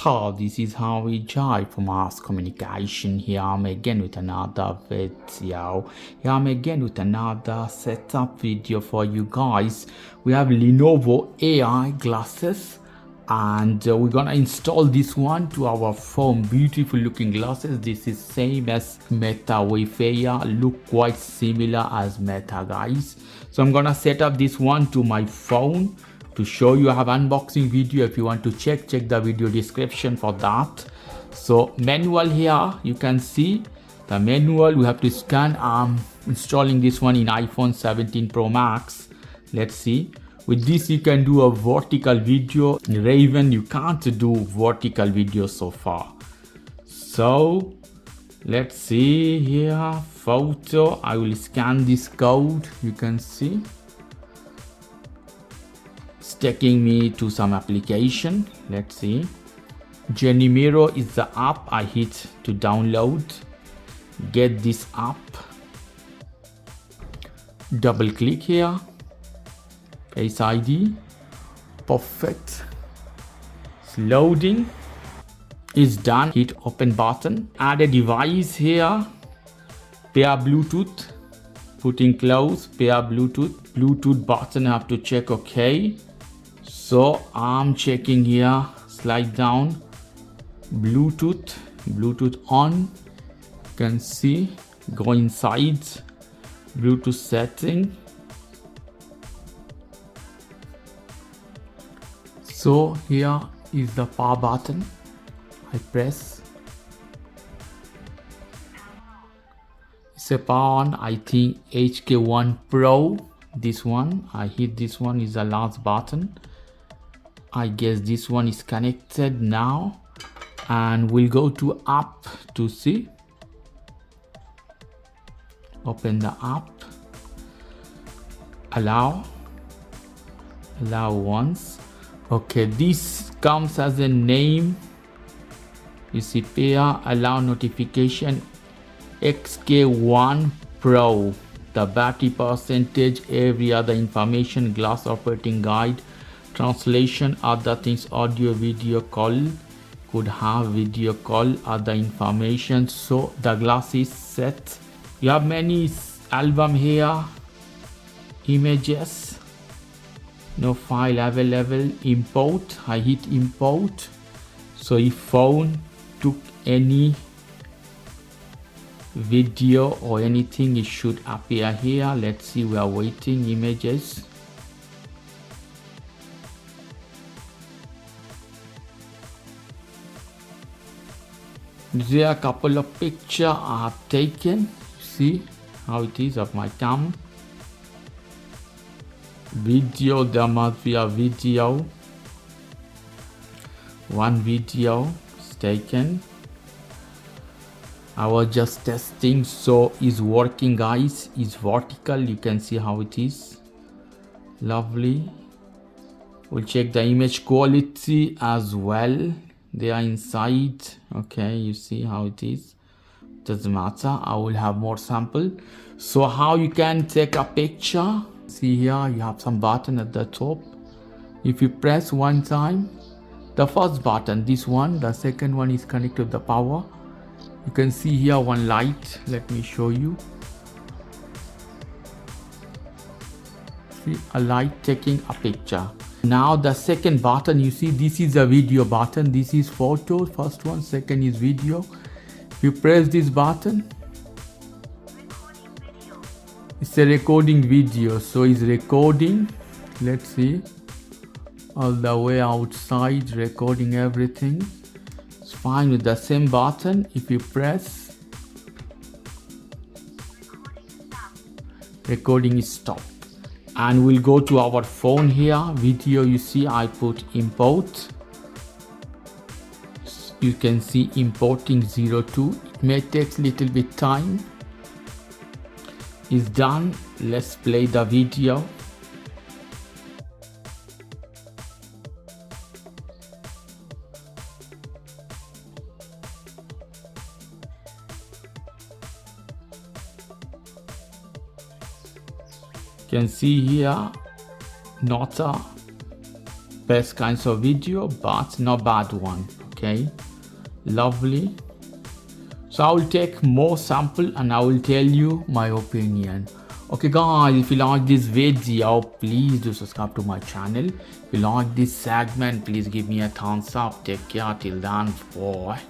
Hi, this is how we jive for mass communication. Here I'm again with another video. Here I'm again with another setup video for you guys. We have Lenovo AI glasses and we're gonna install this one to our phone. Beautiful looking glasses. This is same as Meta Wayfarer, look quite similar as Meta, guys. So I'm gonna set up this one to my phone to show you. I have unboxing video. If you want to check the video description for that. So manual here, you can see the manual. We have to scan. I'm installing this one in iPhone 17 Pro Max. Let's see. With this you can do a vertical video. In Raven you can't do vertical video so far. So let's see here, photo. I will scan this code. You can see it's taking me to some application. Let's see. Genimiro is the app. I hit to download. Get this app. Double click here. Face ID. Perfect. It's loading. It's done. Hit open button. Add a device here. Pair Bluetooth. Putting close. Pair Bluetooth. Bluetooth button. I have to check OK. So I'm checking here. Slide down. Bluetooth on. You can see. Go inside. Bluetooth setting. So here is the power button. I press. It's a power on. I think HK1 Pro. This one. I hit this one is the last button. I guess this one is connected now. And we'll go to app to see. Open the app. Allow once. Okay, this comes as a name. You see pair, allow notification, XK1 Pro, the battery percentage, every other information, glass operating guide, translation, other things, audio, video call, could have video call, other information. So the glass is set. You have many album here, images. No file available. Import. I hit import. So if phone took any video or anything, it should appear here. Let's see. We are waiting. Images. There are a couple of pictures I have taken. See how it is of my thumb. Video, there must be a video. One video is taken. I was just testing, so it's working, guys. It's vertical. You can see how it is. Lovely. We'll check the image quality as well. They are inside. Okay, you see how it is. Doesn't matter. I will have more sample. So how you can take a picture? See here, you have some button at the top. If you press one time, the first button, this one, the second one is connected to the power. You can see here one light. Let me show you. See a light taking a picture. Now the second button, you see this is a video button. This is photo, first one, second is video. If you press this button, it's a recording video, so it's recording. Let's see, all the way outside, recording everything. It's fine with the same button. If you press, recording is stopped. And we'll go to our phone here. Video, you see I put import. You can see importing 02. It may take a little bit time. Is done. Let's play the video. You can see here, not a best kinds of video, but not bad one. Okay, lovely. So I will take more sample and I will tell you my opinion. Okay guys, if you like this video, please do subscribe to my channel. If you like this segment, please give me a thumbs up. Take care till then. Bye.